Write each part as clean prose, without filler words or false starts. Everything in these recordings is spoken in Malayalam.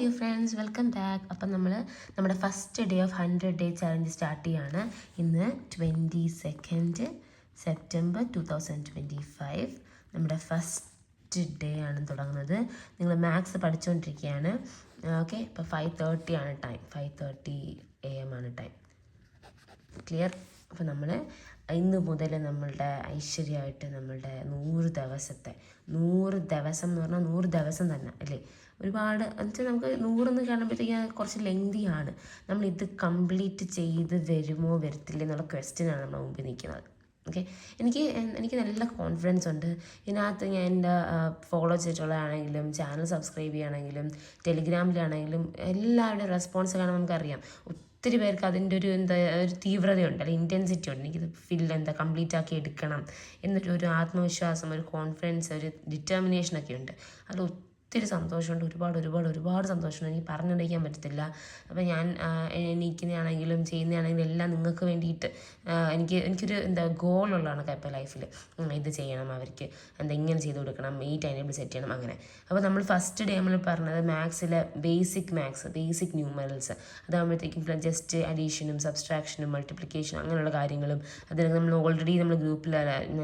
Dear friends, welcome back. അപ്പം നമ്മുടെ first day of 100 day challenge start ചെയ്യാണ്. ഇന്ന് 22 സെപ്റ്റംബർ 2025 നമ്മുടെ ഫസ്റ്റ് ഡേ ആണ് തുടങ്ങുന്നത്. നിങ്ങൾ മാത്സ് പഠിച്ചുകൊണ്ടിരിക്കുകയാണ്. ഓക്കെ, ഇപ്പോൾ 5:30 ആണ് ടൈം. 5:30 AM ആണ് ടൈം. ക്ലിയർ? അപ്പോൾ നമ്മൾ ഇന്ന് മുതൽ നമ്മളുടെ ഐശ്വര്യമായിട്ട് നമ്മളുടെ 100 ദിവസം എന്ന് പറഞ്ഞാൽ 100 ദിവസം തന്നെ അല്ലേ, ഒരുപാട് എന്നുവെച്ചാൽ നമുക്ക് 100 എന്ന് കാണുമ്പോഴത്തേക്ക് കുറച്ച് ലെങ്തിയാണ്. നമ്മളിത് കംപ്ലീറ്റ് ചെയ്ത് വരുമോ വരത്തില്ല എന്നുള്ള ക്വസ്റ്റ്യനാണ് നമ്മുടെ മുമ്പിൽ നിൽക്കുന്നത്. ഓക്കെ, എനിക്ക് നല്ല കോൺഫിഡൻസ് ഉണ്ട്. ഇതിനകത്ത് ഞാൻ എൻ്റെ ഫോളോ ചെയ്തിട്ടുള്ളതാണെങ്കിലും ചാനൽ സബ്സ്ക്രൈബ് ചെയ്യുകയാണെങ്കിലും ടെലിഗ്രാമിലാണെങ്കിലും എല്ലാവരുടെയും റെസ്പോൺസ് കാണാൻ നമുക്കറിയാം. ഒത്തിരി പേർക്ക് അതിൻ്റെ ഒരു ഒരു തീവ്രതയുണ്ട്, അല്ലെങ്കിൽ ഇൻറ്റൻസിറ്റി ഉണ്ട്. എനിക്കിത് കംപ്ലീറ്റ് ആക്കി എടുക്കണം എന്നൊരു ആത്മവിശ്വാസം, ഒരു കോൺഫിഡൻസ്, ഒരു ഡിറ്റർമിനേഷനൊക്കെ ഉണ്ട്. അതിൽ ഒത്തിരി സന്തോഷമുണ്ട്, ഒരുപാട് സന്തോഷമുണ്ട്. എനിക്ക് പറഞ്ഞറിയിക്കാൻ പറ്റത്തില്ല. അപ്പോൾ ഞാൻ എണീക്കുന്നതാണെങ്കിലും ചെയ്യുന്നതാണെങ്കിലും എല്ലാം നിങ്ങൾക്ക് വേണ്ടിയിട്ട് എനിക്കൊരു ഗോളുള്ളതാണ് ഇപ്പോൾ ലൈഫിൽ. ഇത് ചെയ്യണം, അവർക്ക് ഇങ്ങനെ ചെയ്ത് കൊടുക്കണം, ഈ ടൈം ടേബിൾ സെറ്റ് ചെയ്യണം, അങ്ങനെ. അപ്പോൾ നമ്മൾ ഫസ്റ്റ് ഡേ നമ്മൾ പറഞ്ഞത് മാത്സിലെ ബേസിക് ന്യൂമറൽസ്, അതാകുമ്പോഴത്തേക്കും ജസ്റ്റ് അഡീഷനും സബ്സ്ട്രാക്ഷനും മൾട്ടിപ്ലിക്കേഷനും അങ്ങനെയുള്ള കാര്യങ്ങളും. അതിന് നമ്മൾ ഓൾറെഡി നമ്മൾ ഗ്രൂപ്പിൽ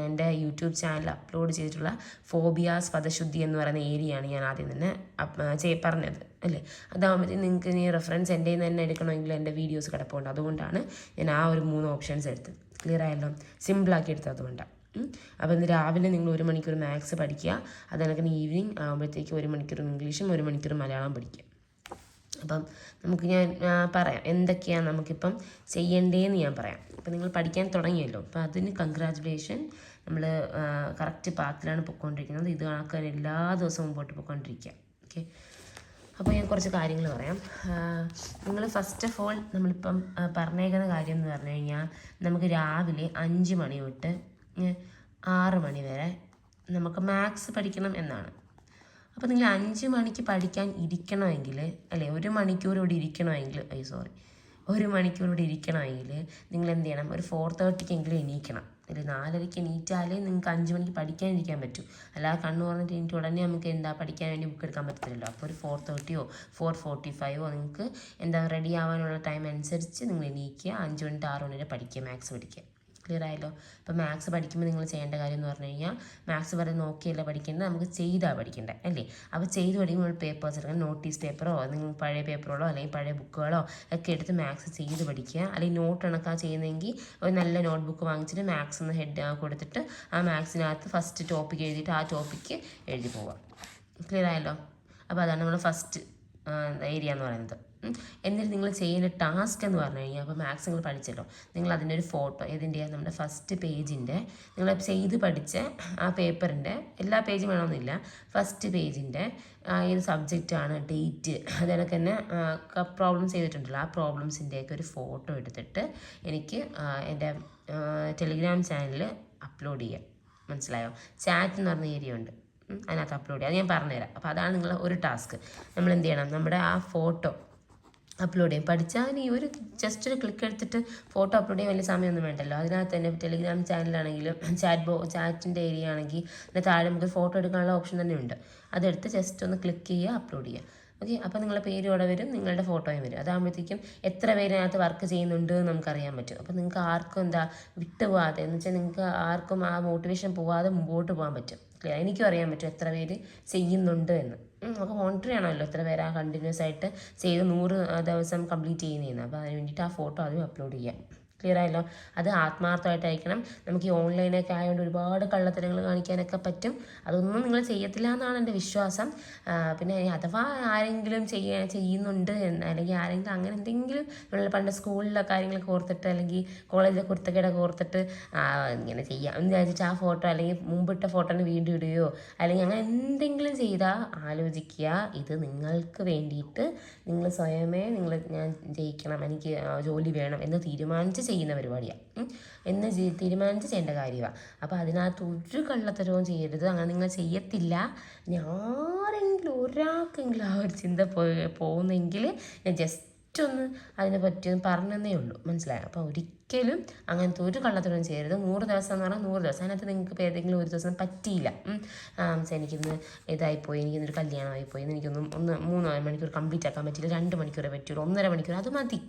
എൻ്റെ യൂട്യൂബ് ചാനൽ അപ്ലോഡ് ചെയ്തിട്ടുള്ള ഫോബിയാസ് പദശുദ്ധി എന്ന് പറയുന്ന ഏരിയയാണ് ഞാൻ ആദ്യം തന്നെ പറഞ്ഞത് അല്ലേ. അതാകുമ്പോഴത്തേക്കും നിങ്ങൾക്ക് ഇനി റെഫറൻസ് എൻ്റെ തന്നെ എടുക്കണമെങ്കിൽ എൻ്റെ വീഡിയോസ് കിടപ്പുണ്ട്. അതുകൊണ്ടാണ് ഞാൻ ആ ഒരു 3 ഓപ്ഷൻസ് എടുത്തത്. ക്ലിയർ ആയല്ലോ? സിമ്പിളാക്കി എടുത്തത് അതുകൊണ്ടാണ്. അപ്പോൾ ഇന്ന് രാവിലെ നിങ്ങൾ 1 മണിക്കൂർ മാത്സ് പഠിക്കുക. അതിനൊക്കെ ഈവനിങ് ആകുമ്പോഴത്തേക്ക് 1 മണിക്കൂർ ഇംഗ്ലീഷും 1 മണിക്കൂർ മലയാളം പഠിക്കുക. അപ്പം നമുക്ക് ഞാൻ പറയാം എന്തൊക്കെയാണ് നമുക്കിപ്പം ചെയ്യേണ്ടതെന്ന് ഞാൻ പറയാം. അപ്പം നിങ്ങൾ പഠിക്കാൻ തുടങ്ങിയല്ലോ, അപ്പോൾ അതിന് കൺഗ്രാജുലേഷൻ. നമ്മൾ കറക്റ്റ് പാത്തിലാണ് പൊയ്ക്കൊണ്ടിരിക്കുന്നത്. ഇത് കണക്കാൻ എല്ലാ ദിവസവും മുമ്പോട്ട് പോയിക്കൊണ്ടിരിക്കുക. ഓക്കെ, അപ്പോൾ ഞാൻ കുറച്ച് കാര്യങ്ങൾ പറയാം. നിങ്ങൾ ഫസ്റ്റ് ഓഫ് ഓൾ നമ്മളിപ്പം പറഞ്ഞേക്കുന്ന കാര്യം എന്ന് പറഞ്ഞു കഴിഞ്ഞാൽ നമുക്ക് രാവിലെ 5 മണി തൊട്ട് 6 മണി വരെ നമുക്ക് മാത്സ് പഠിക്കണം എന്നാണ്. അപ്പോൾ നിങ്ങൾ 5 മണിക്ക് പഠിക്കാൻ ഇരിക്കണമെങ്കിൽ, അല്ലേ, 1 മണിക്കൂർ ഇവിടെ ഇരിക്കണമെങ്കിൽ, 1 മണിക്കൂർ ഇവിടെ ഇരിക്കണമെങ്കിൽ നിങ്ങൾ എന്ത് ചെയ്യണം? ഒരു 4:30 എണീക്കണം. ഒരു 4:30 എണീറ്റാലേ നിങ്ങൾക്ക് 5 മണിക്ക് പഠിക്കാനിരിക്കാൻ പറ്റൂ. അല്ലാതെ കണ്ണു പറഞ്ഞിട്ട് എനിക്ക് ഉടനെ നമുക്ക് പഠിക്കാൻ വേണ്ടി ബുക്ക് എടുക്കാൻ പറ്റത്തില്ലല്ലോ. അപ്പോൾ ഒരു 4:30 4:45 നിങ്ങൾക്ക് റെഡി ആവാനുള്ള ടൈം അനുസരിച്ച് നിങ്ങൾ എണീക്കുക. 5 മണി 6 മണി വരെ പഠിക്കുക, മാത്സ് പഠിക്കുക. ക്ലിയർ ആയല്ലോ? അപ്പോൾ മാത്സ് പഠിക്കുമ്പോൾ നിങ്ങൾ ചെയ്യേണ്ട കാര്യം എന്ന് പറഞ്ഞു കഴിഞ്ഞാൽ മാത്സ് വരെ നോക്കിയല്ല പഠിക്കേണ്ടത്, നമുക്ക് ചെയ്താണ് പഠിക്കേണ്ടത് അല്ലേ. അപ്പോൾ ചെയ്ത് പഠിക്കുമ്പോൾ പേപ്പേഴ്സ് എടുക്കണം. നോട്ടീസ് പേപ്പറോ നിങ്ങൾ പഴയ പേപ്പറുകളോ അല്ലെങ്കിൽ പഴയ ബുക്കുകളോ ഒക്കെ എടുത്ത് മാത്സ് ചെയ്ത് പഠിക്കുക. അല്ലെങ്കിൽ നോട്ട് കണക്കാണ് ചെയ്യുന്നതെങ്കിൽ ഒരു നല്ല നോട്ട് ബുക്ക് വാങ്ങിച്ചിട്ട് മാത്സ് ഒന്ന് ഹെഡ് കൊടുത്തിട്ട് ആ മാത്സിനകത്ത് ഫസ്റ്റ് ടോപ്പിക്ക് എഴുതിയിട്ട് ആ ടോപ്പിക്ക് എഴുതി പോവുക. ക്ലിയർ ആയല്ലോ? അപ്പോൾ അതാണ് നമ്മുടെ ഫസ്റ്റ് ഏരിയ എന്ന് പറയുന്നത്. എന്നിട്ട് നിങ്ങൾ ചെയ്യുന്ന ടാസ്ക് എന്ന് പറഞ്ഞു കഴിഞ്ഞാൽ, അപ്പോൾ മാത്സ് നിങ്ങൾ പഠിച്ചല്ലോ, നിങ്ങൾ അതിൻ്റെ ഒരു ഫോട്ടോ ഇതിൻ്റെ നമ്മുടെ ഫസ്റ്റ് പേജിൻ്റെ നിങ്ങൾ ചെയ്ത് പഠിച്ച ആ പേപ്പറിൻ്റെ എല്ലാ പേജും വേണമെന്നില്ല, ഫസ്റ്റ് പേജിൻ്റെ ഏത് സബ്ജക്റ്റാണ്, ഡേറ്റ്, അതിനൊക്കെ തന്നെ പ്രോബ്ലംസ് ചെയ്തിട്ടുണ്ടല്ലോ, ആ പ്രോബ്ലംസിൻ്റെയൊക്കെ ഒരു ഫോട്ടോ എടുത്തിട്ട് എനിക്ക് എൻ്റെ ടെലിഗ്രാം ചാനലിൽ അപ്ലോഡ് ചെയ്യാം. മനസ്സിലായോ? ചാറ്റ് എന്ന് പറഞ്ഞ ഏരിയ ഉണ്ട്, അതിനകത്ത് അപ്ലോഡ് ചെയ്യുക. അത് ഞാൻ പറഞ്ഞുതരാം. അപ്പോൾ അതാണ് നിങ്ങൾ ഒരു ടാസ്ക്. നമ്മൾ എന്ത് ചെയ്യണം? നമ്മുടെ ആ ഫോട്ടോ അപ്ലോഡ് ചെയ്യും. പഠിച്ചാൽ ഈ ജസ്റ്റ് ഒരു ക്ലിക്ക് എടുത്തിട്ട് ഫോട്ടോ അപ്ലോഡ് ചെയ്യാൻ വലിയ സമയമൊന്നും വേണ്ടല്ലോ. അതിനകത്ത് തന്നെ ടെലിഗ്രാം ചാനലാണെങ്കിലും ചാറ്റിൻ്റെ ഏരിയ ആണെങ്കിൽ അതിൻ്റെ താഴെ നമുക്ക് ഫോട്ടോ എടുക്കാനുള്ള ഓപ്ഷൻ തന്നെ ഉണ്ട്. അതെടുത്ത് ജസ്റ്റ് ഒന്ന് ക്ലിക്ക് ചെയ്യുക, അപ്ലോഡ് ചെയ്യുക. ഓക്കെ, അപ്പോൾ നിങ്ങളുടെ പേരും അവിടെ വരും, നിങ്ങളുടെ ഫോട്ടോയും വരും. അതാകുമ്പോഴത്തേക്കും എത്ര പേരിനകത്ത് വർക്ക് ചെയ്യുന്നുണ്ട് നമുക്കറിയാൻ പറ്റും. അപ്പോൾ നിങ്ങൾക്ക് ആർക്കും വിട്ടുപോകാതെ, എന്ന് വെച്ചാൽ നിങ്ങൾക്ക് ആർക്കും ആ മോട്ടിവേഷൻ പോകാതെ മുമ്പോട്ട് പോകാൻ പറ്റും. ക്ലിയർ? എനിക്കും അറിയാൻ പറ്റും എത്ര പേര് ചെയ്യുന്നുണ്ട് എന്ന്. നമുക്ക് മോണിറ്റർ ചെയ്യണമല്ലോ എത്ര പേര് ആ കണ്ടിന്യൂസ് ആയിട്ട് ചെയ്ത് 100 ദിവസം കംപ്ലീറ്റ് ചെയ്യുന്നതെന്ന്. അപ്പോൾ അതിന് വേണ്ടിയിട്ട് ആ ഫോട്ടോ അതും അപ്ലോഡ് ചെയ്യാം. ക്ലിയർ ആയല്ലോ? അത് ആത്മാർത്ഥമായിട്ട് അയക്കണം. നമുക്ക് ഈ ഓൺലൈനൊക്കെ ആയതുകൊണ്ട് ഒരുപാട് കള്ളത്തരങ്ങൾ കാണിക്കാനൊക്കെ പറ്റും. അതൊന്നും നിങ്ങൾ ചെയ്യത്തില്ല എന്നാണ് എൻ്റെ വിശ്വാസം. പിന്നെ അഥവാ ആരെങ്കിലും ചെയ്യുന്നുണ്ട് അല്ലെങ്കിൽ ആരെങ്കിലും അങ്ങനെ എന്തെങ്കിലും നമ്മൾ പണ്ട് സ്കൂളിലെ കാര്യങ്ങളൊക്കെ ഓർത്തിട്ട് അല്ലെങ്കിൽ കോളേജിലെ കുർത്തക്കേടൊക്കെ ഓർത്തിട്ട് ഇങ്ങനെ ചെയ്യാം എന്ന് വിചാരിച്ചിട്ട് ആ ഫോട്ടോ അല്ലെങ്കിൽ മുമ്പിട്ട ഫോട്ടോനെ വീണ്ടും ഇടുകയോ അല്ലെങ്കിൽ അങ്ങനെ എന്തെങ്കിലും ചെയ്താൽ ആലോചിക്കുക. ഇത് നിങ്ങൾക്ക് വേണ്ടിയിട്ട് നിങ്ങൾ സ്വയമേ ഞാൻ ജയിക്കണം, എനിക്ക് ജോലി വേണം എന്ന് തീരുമാനിച്ച് ചെയ്യുന്ന പരിപാടിയാണ് എന്ന് തീരുമാനിച്ച് ചെയ്യേണ്ട കാര്യമാണ്. അപ്പോൾ അതിനകത്ത് ഒരു കള്ളത്തരവും ചെയ്യരുത്. അങ്ങനെ നിങ്ങൾ ചെയ്യത്തില്ല. ആരെങ്കിലും ഒരാൾക്കെങ്കിലും ആ ഒരു ചിന്ത പോകുന്നെങ്കിൽ ഞാൻ ജസ്റ്റ് ഒന്ന് അതിനെ പറ്റി പറഞ്ഞതേ ഉള്ളൂ. മനസ്സിലായോ? അപ്പോൾ ഒരിക്കലും അങ്ങനത്തെ ഒരു കള്ളത്തരം ചെയ്യരുത്. 100 ദിവസം എന്ന് പറഞ്ഞാൽ 100 ദിവസം. അതിനകത്ത് നിങ്ങൾക്ക് ഇപ്പോൾ ഏതെങ്കിലും ഒരു ദിവസം പറ്റിയില്ല, എനിക്കിന്ന് ഇതായിപ്പോയി, എനിക്കിന്നൊരു കല്യാണമായിപ്പോയി, എനിക്കൊന്നും 3 മണിക്കൂർ കംപ്ലീറ്റ് ആക്കാൻ പറ്റില്ല, 2 മണിക്കൂറേ പറ്റുള്ളൂ, 1.5 മണിക്കൂർ, അത് മതി.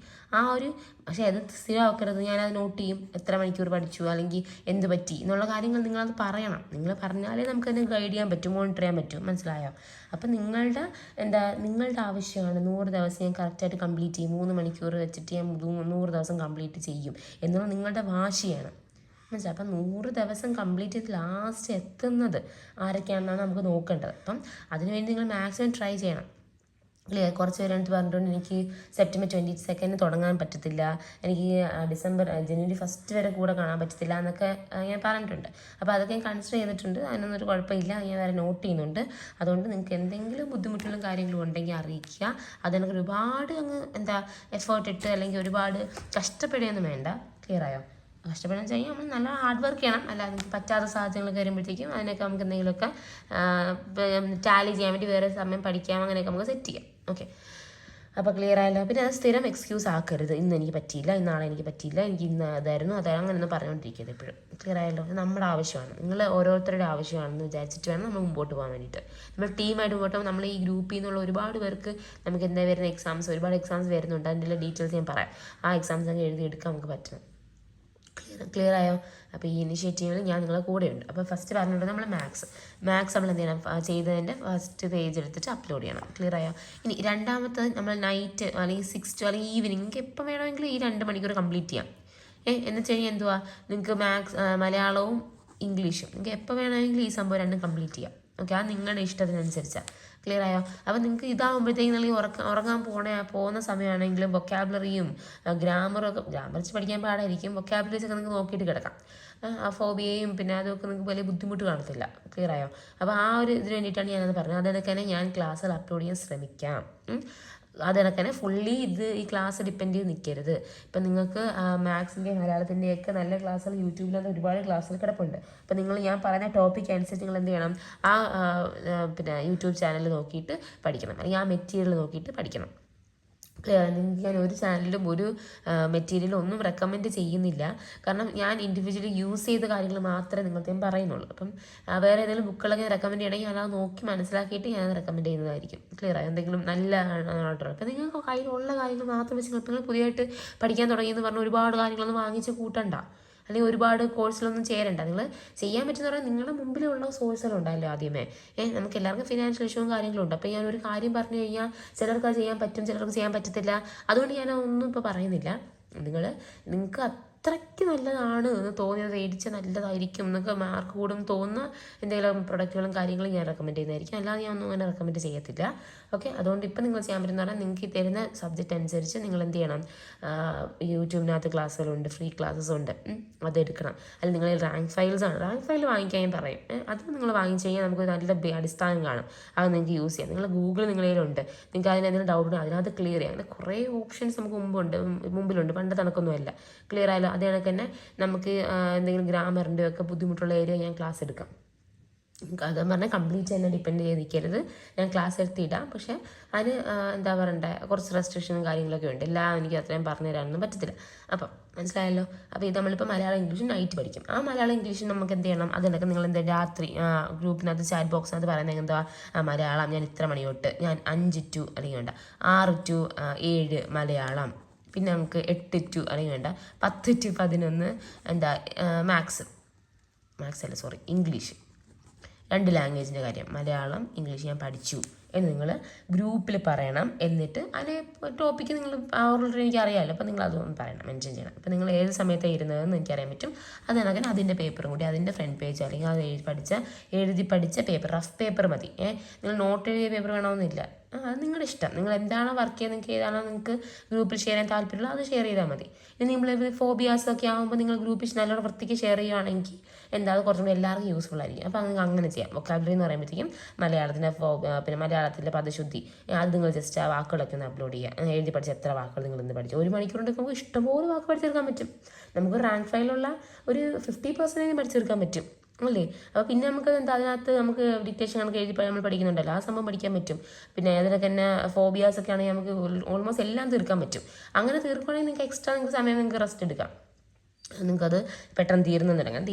പക്ഷേ അത് സ്ഥിരമാക്കരുത്. ഞാനത് നോട്ട് ചെയ്യും, എത്ര മണിക്കൂർ പഠിച്ചു അല്ലെങ്കിൽ എന്ത് പറ്റി എന്നുള്ള കാര്യങ്ങൾ നിങ്ങളത് പറയണം. നിങ്ങൾ പറഞ്ഞാലേ നമുക്കതിനെ ഗൈഡ് ചെയ്യാൻ പറ്റും, മോണിറ്റർ ചെയ്യാൻ പറ്റും. മനസ്സിലായോ? അപ്പം നിങ്ങളുടെ ആവശ്യമാണ് 100 ദിവസം ഞാൻ കറക്റ്റായിട്ട് കംപ്ലീറ്റ് ചെയ്യും, 3 മണിക്കൂർ വെച്ചിട്ട് ഞാൻ 100 ദിവസം കംപ്ലീറ്റ് ചെയ്യും എന്നുള്ള നിങ്ങളുടെ വാശിയാണ്. മനസ്സിലായി? അപ്പം 100 ദിവസം കംപ്ലീറ്റ് ചെയ്ത് ലാസ്റ്റ് എത്തുന്നത് ആരൊക്കെയാണെന്നാണ് നമുക്ക് നോക്കേണ്ടത്. അപ്പം അതിനുവേണ്ടി നിങ്ങൾ മാക്സിമം ട്രൈ ചെയ്യണം. ക്ലിയർ? കുറച്ച് പേര് എടുത്ത് പറഞ്ഞിട്ടുണ്ട് എനിക്ക് സെപ്റ്റംബർ 22 തുടങ്ങാൻ പറ്റത്തില്ല, എനിക്ക് ജനുവരി 1 വരെ കൂടെ കാണാൻ പറ്റത്തില്ല എന്നൊക്കെ ഞാൻ പറഞ്ഞിട്ടുണ്ട്. അപ്പോൾ അതൊക്കെ ഞാൻ കൺസിഡർ ചെയ്തിട്ടുണ്ട്. അതിനൊന്നും ഒരു കുഴപ്പമില്ല, ഞാൻ വേറെ നോട്ട് ചെയ്യുന്നുണ്ട്. അതുകൊണ്ട് നിങ്ങൾക്ക് എന്തെങ്കിലും ബുദ്ധിമുട്ടുകളും കാര്യങ്ങളും ഉണ്ടെങ്കിൽ അറിയിക്കുക. അതെനിക്ക് ഒരുപാട് എഫേർട്ട് ഇട്ട് അല്ലെങ്കിൽ ഒരുപാട് കഷ്ടപ്പെടുകയൊന്നും വേണ്ട. ക്ലിയർ ആയോ? കഷ്ടപ്പെടാൻ ചെയ്യാൻ നമ്മൾ നല്ല ഹാർഡ് വർക്ക് ചെയ്യണം. അല്ലാതെ നമുക്ക് പറ്റാത്ത സാഹചര്യങ്ങളൊക്കെ വരുമ്പോഴത്തേക്കും അതിനൊക്കെ നമുക്ക് എന്തെങ്കിലുമൊക്കെ ടാലി ചെയ്യാൻ വേണ്ടി വേറെ സമയം പഠിക്കാം, അങ്ങനെയൊക്കെ നമുക്ക് സെറ്റ് ചെയ്യാം. ഓക്കെ, അപ്പോൾ ക്ലിയർ ആയല്ലോ? പിന്നെ അത് സ്ഥിരം എക്സ്ക്യൂസ് ആക്കരുത്. ഇന്ന് എനിക്ക് പറ്റിയില്ല, നാളെ എനിക്ക് പറ്റിയില്ല, എനിക്ക് ഇന്ന് അതായിരുന്നു അങ്ങനെയൊന്നും പറഞ്ഞുകൊണ്ടിരിക്കരുത് എപ്പോഴും. ക്ലിയർ ആയല്ലോ? നമ്മുടെ ആവശ്യമാണ്, നിങ്ങൾ ഓരോരുത്തരുടെ ആവശ്യമാണെന്ന് വിചാരിച്ചിട്ട് വേണം നമ്മൾ മുമ്പോട്ട് പോകാൻ വേണ്ടിയിട്ട്. നമ്മൾ ടീമായിട്ട് മുമ്പോട്ട് പോകുമ്പോൾ നമ്മൾ ഈ ഗ്രൂപ്പിൽ നിന്നുള്ള ഒരുപാട് പേർക്ക് നമുക്ക് എന്താ വരുന്ന ഒരുപാട് എക്സാംസ് വരുന്നുണ്ട്. അതിൻ്റെ ഡീറ്റെയിൽസ് ഞാൻ പറയാം. ആ എക്സാംസ് അങ്ങ് എഴുതിയെടുക്കാൻ നമുക്ക് പറ്റണം. ക്ലിയർ ആയോ? അപ്പോൾ ഈ ഇനിഷ്യേറ്റീവിൽ ഞാൻ നിങ്ങളെ കൂടെയുണ്ട്. അപ്പോൾ ഫസ്റ്റ് പറഞ്ഞിട്ടുണ്ട് നമ്മൾ മാത്സ് നമ്മൾ എന്ത് ചെയ്യണം, ചെയ്തതിൻ്റെ ഫസ്റ്റ് പേജ് എടുത്തിട്ട് അപ്ലോഡ് ചെയ്യണം. ക്ലിയർ ആയോ? ഇനി രണ്ടാമത്തെ നമ്മൾ നൈറ്റ് അല്ലെങ്കിൽ 6 to അല്ലെങ്കിൽ ഈവനിങ്, നിങ്ങൾക്ക് എപ്പോൾ വേണമെങ്കിലും ഈ 2 മണിക്കൂർ കംപ്ലീറ്റ് ചെയ്യാം. എന്ന് വെച്ച് കഴിഞ്ഞാൽ എന്തുവാ, നിങ്ങൾക്ക് മലയാളവും ഇംഗ്ലീഷും നിങ്ങൾക്ക് എപ്പോൾ വേണമെങ്കിലും ഈ സംഭവം രണ്ടും കംപ്ലീറ്റ് ചെയ്യാം. ഓക്കെ, അത് നിങ്ങളുടെ ഇഷ്ടത്തിനനുസരിച്ചാണ്. ക്ലിയർ ആയോ? അപ്പോൾ നിങ്ങൾക്ക് ഇതാകുമ്പോഴത്തേക്കും നിങ്ങൾ ഉറങ്ങാൻ പോകുന്ന സമയമാണെങ്കിലും വൊക്കാബുലറിയും ഗ്രാമർ വെച്ച് പഠിക്കാൻ പാടായിരിക്കും. വൊക്കാബുലറീസ് ഒക്കെ നിങ്ങൾക്ക് നോക്കിയിട്ട് കിടക്കാം. ആ ഫോബിയയും പിന്നെ അതൊക്കെ നിങ്ങൾക്ക് വലിയ ബുദ്ധിമുട്ട് കാണത്തില്ല. ക്ലിയർ ആയോ? അപ്പോൾ ആ ഒരു ഇതിന് വേണ്ടിയിട്ടാണ് ഞാനത് പറഞ്ഞത്. അതിനൊക്കെ തന്നെ ഞാൻ ക്ലാസ്സിൽ അപ്ലോഡ് ചെയ്യാൻ ശ്രമിക്കാം. അതിനൊക്കെ തന്നെ ഫുള്ളി ഈ ക്ലാസ് ഡിപ്പെൻഡ് ചെയ്ത് നിൽക്കരുത്. ഇപ്പം നിങ്ങൾക്ക് മാത്സിൻ്റെയും മലയാളത്തിൻ്റെയൊക്കെ നല്ല ക്ലാസ്സുകൾ യൂട്യൂബിലത് ഒരുപാട് ക്ലാസ്സുകൾ കിടപ്പുണ്ട്. അപ്പം ഞാൻ പറയുന്ന ടോപ്പിക് അനുസരിച്ച് നിങ്ങൾ എന്ത് ചെയ്യണം, പിന്നെ യൂട്യൂബ് ചാനൽ നോക്കിയിട്ട് പഠിക്കണം, അല്ലെങ്കിൽ ആ മെറ്റീരിയൽ നോക്കിയിട്ട് പഠിക്കണം. നിങ്ങൾക്ക് ഞാൻ ഒരു ചാനലിലും ഒരു മെറ്റീരിയലും ഒന്നും റെക്കമെൻഡ് ചെയ്യുന്നില്ല. കാരണം ഞാൻ ഇൻഡിവിജ്വലി യൂസ് ചെയ്ത കാര്യങ്ങൾ മാത്രമേ നിങ്ങൾക്ക് പറയുന്നുള്ളൂ. അപ്പം വേറെ ഏതെങ്കിലും ബുക്കുകളൊക്കെ റെക്കമെൻഡ് ചെയ്യണമെങ്കിൽ ഞാനത് നോക്കി മനസ്സിലാക്കിയിട്ട് ഞാൻ റെക്കമെൻഡ് ചെയ്യുന്നതായിരിക്കും. ക്ലിയർ ആയി? എന്തെങ്കിലും നല്ല ആയിട്ടുള്ളത്. അപ്പം നിങ്ങൾക്ക് കയ്യിലുള്ള കാര്യങ്ങൾ മാത്രം വെച്ച് നിങ്ങൾ പുതിയതായിട്ട് പഠിക്കാൻ തുടങ്ങിയെന്ന് പറഞ്ഞാൽ ഒരുപാട് കാര്യങ്ങളൊന്നും വാങ്ങിച്ച് കൂട്ടണ്ട, അല്ലെങ്കിൽ ഒരുപാട് കോഴ്സിലൊന്നും ചേരണ്ട. നിങ്ങൾ ചെയ്യാൻ പറ്റുന്ന പറഞ്ഞാൽ നിങ്ങളുടെ മുമ്പിലുള്ള സോഴ്സുകളുണ്ടല്ലോ ആദ്യമേ. നമുക്ക് എല്ലാവർക്കും ഫിനാൻഷ്യൽ ഇഷ്യൂവും കാര്യങ്ങളുണ്ട്. അപ്പോൾ ഞാനൊരു കാര്യം പറഞ്ഞു കഴിഞ്ഞാൽ ചിലർക്ക് അത് ചെയ്യാൻ പറ്റും, ചിലർക്ക് ചെയ്യാൻ പറ്റത്തില്ല. അതുകൊണ്ട് ഞാനതൊന്നും ഇപ്പോൾ പറയുന്നില്ല. നിങ്ങൾക്ക് അത്രയ്ക്ക് നല്ലതാണ് എന്ന് തോന്നിയത് മേടിച്ചാൽ നല്ലതായിരിക്കും എന്നൊക്കെ മാർക്ക് കൂടും തോന്നുന്ന എന്തെങ്കിലും പ്രൊഡക്റ്റുകളും കാര്യങ്ങളും ഞാൻ റെക്കമെൻഡ് ചെയ്യുന്നതായിരിക്കും. അല്ലാതെ ഞാൻ ഒന്നും അങ്ങനെ റെക്കമെൻഡ് ചെയ്യത്തില്ല. ഓക്കെ, അതുകൊണ്ട് ഇപ്പം നിങ്ങൾ ചെയ്യാൻ പറ്റുന്ന പറഞ്ഞാൽ നിങ്ങൾക്ക് തരുന്ന സബ്ജക്റ്റ് അനുസരിച്ച് നിങ്ങൾ എന്ത് ചെയ്യണം, യൂട്യൂബിനകത്ത് ക്ലാസ്സുകളുണ്ട്, ഫ്രീ ക്ലാസ്സസ് ഉണ്ട്, അതെടുക്കണം. അല്ലെങ്കിൽ നിങ്ങൾ റാങ്ക് ഫയൽ വാങ്ങിക്കാൻ പറയും. അത് നിങ്ങൾ വാങ്ങിച്ച് കഴിഞ്ഞാൽ നമുക്ക് നല്ല അടിസ്ഥാനം കാണും. അത് നിങ്ങൾക്ക് യൂസ് ചെയ്യാം. നിങ്ങൾ ഗൂഗിൾ നിങ്ങളതിലുണ്ട്, നിങ്ങൾക്ക് അതിനെന്തെങ്കിലും ഡൗട്ട് ഉണ്ടോ അതിനകത്ത് ക്ലിയർ ചെയ്യാം. അങ്ങനെ കുറേ ഓപ്ഷൻസ് നമുക്ക് മുമ്പിലുണ്ട്. പണ്ട് കണക്കൊന്നുമല്ല. ക്ലിയർ ആയാലും അതേ കണക്ക് തന്നെ നമുക്ക് എന്തെങ്കിലും ഗ്രാമറിൻ്റെ ഒക്കെ ബുദ്ധിമുട്ടുള്ള ഏരിയ ഞാൻ ക്ലാസ് എടുക്കാം. അതെന്ന് പറഞ്ഞാൽ കംപ്ലീറ്റ് തന്നെ ഡിപ്പെൻഡ് ചെയ്ത് നിൽക്കരുത്. ഞാൻ ക്ലാസ് എടുത്തിടാം, പക്ഷേ അതിന് എന്താ പറയണ്ടേ, കുറച്ച് റെസ്ട്രിക്ഷനും കാര്യങ്ങളൊക്കെ ഉണ്ട്. എല്ലാം എനിക്ക് അത്രയും പറഞ്ഞു തരാനൊന്നും പറ്റത്തില്ല. അപ്പം മനസ്സിലായല്ലോ? അപ്പോൾ ഇത് നമ്മളിപ്പോൾ മലയാളം ഇംഗ്ലീഷും നൈറ്റ് പഠിക്കും. ആ മലയാളം ഇംഗ്ലീഷും നമുക്ക് എന്ത് ചെയ്യണം, അതിനൊക്കെ നിങ്ങൾ എന്താ രാത്രി ഗ്രൂപ്പിനകത്ത് ചാറ്റ് ബോക്സിനകത്ത് പറയുന്നത് എന്താ, മലയാളം ഞാൻ ഇത്ര മണി തൊട്ട് ഞാൻ 5 to അല്ലെങ്കിൽ വേണ്ട 6 to 7 മലയാളം, പിന്നെ നമുക്ക് 8 to അല്ലെങ്കിൽ വേണ്ട 10 to 11 ഇംഗ്ലീഷ്. 2 ലാംഗ്വേജിൻ്റെ കാര്യം, മലയാളം ഇംഗ്ലീഷ് ഞാൻ പഠിച്ചു എന്ന് നിങ്ങൾ ഗ്രൂപ്പിൽ പറയണം. എന്നിട്ട് അതിലെ ടോപ്പിക്ക് നിങ്ങൾ ഓൾറെഡി എനിക്ക് അറിയാമല്ലോ, അപ്പോൾ നിങ്ങൾ അതൊന്നും പറയണം, മെൻഷൻ ചെയ്യണം. അപ്പോൾ നിങ്ങൾ ഏത് സമയത്താണ് ഇരുന്നതെന്ന് എനിക്കറിയാൻ പറ്റും. അതിനകത്ത് അതിൻ്റെ പേപ്പറും കൂടി, അതിൻ്റെ ഫ്രണ്ട് പേജ് അല്ലെങ്കിൽ അത് എഴുതി പഠിച്ച പേപ്പർ, റഫ് പേപ്പർ മതി. നിങ്ങൾ നോട്ട് എഴുതിയ പേപ്പർ വേണമെന്നില്ല. അത് നിങ്ങളുടെ ഇഷ്ടം. നിങ്ങൾ എന്താണോ വർക്ക് ചെയ്യുന്നത്, നിങ്ങൾക്ക് ഏതാണോ നിങ്ങൾക്ക് ഗ്രൂപ്പിൽ ഷെയർ ചെയ്യാൻ താല്പര്യമുള്ള അത് ഷെയർ ചെയ്താൽ മതി. ഇനി നിങ്ങൾ ഫോബിയാസൊക്കെ ആകുമ്പോൾ നിങ്ങൾ ഗ്രൂപ്പിൽ നല്ലോണം വൃത്തിക്ക് ഷെയർ ചെയ്യുകയാണെങ്കിൽ അത് കുറച്ചും കൂടി എല്ലാവർക്കും യൂസ്ഫുൾ ആയിരിക്കും. അപ്പോൾ നിങ്ങൾക്ക് അങ്ങനെ ചെയ്യാം. വൊക്കാബുലറി എന്ന് പറയുമ്പോഴത്തേക്കും മലയാളത്തിൻ്റെ പിന്നെ മലയാളത്തിൻ്റെ പദശുദ്ധി, അത് നിങ്ങൾ ജസ്റ്റ് ആ വാക്കുകളൊക്കെ ഒന്ന് അപ്ലോഡ് ചെയ്യുക. എഴുതി പഠിച്ച എത്ര വാക്കുകൾ നിങ്ങൾ ഇന്ന് പഠിച്ചു. 1 മണിക്കൂർ കൊണ്ട് നമുക്ക് ഇഷ്ടംപോലെ വാക്ക് പഠിച്ചെടുക്കാൻ പറ്റും. നമുക്ക് റാങ്ക് ഫയലുള്ള ഒരു 50% പഠിച്ചെടുക്കാൻ പറ്റും അല്ലേ? അപ്പോൾ പിന്നെ നമുക്ക് അതിനകത്ത് നമുക്ക് ഡിക്റ്റേഷൻ കണക്ക് എഴുതി നമ്മൾ പഠിക്കുന്നുണ്ടല്ലോ, ആ സംഭവം പഠിക്കാൻ പറ്റും. പിന്നെ അതിനൊക്കെ തന്നെ ഫോബിയാസ് ഒക്കെ ആണെങ്കിൽ നമുക്ക് ഓൾമോസ്റ്റ് എല്ലാം തീർക്കാൻ പറ്റും. അങ്ങനെ തീർക്കുകയാണെങ്കിൽ നിങ്ങൾക്ക് എക്സ്ട്രാ നിങ്ങൾക്ക് സമയം നിങ്ങൾക്ക് റെസ്റ്റ് എടുക്കാം. നിങ്ങൾക്കത് പെട്ടെന്ന് തീർന്നു തുടങ്ങാം.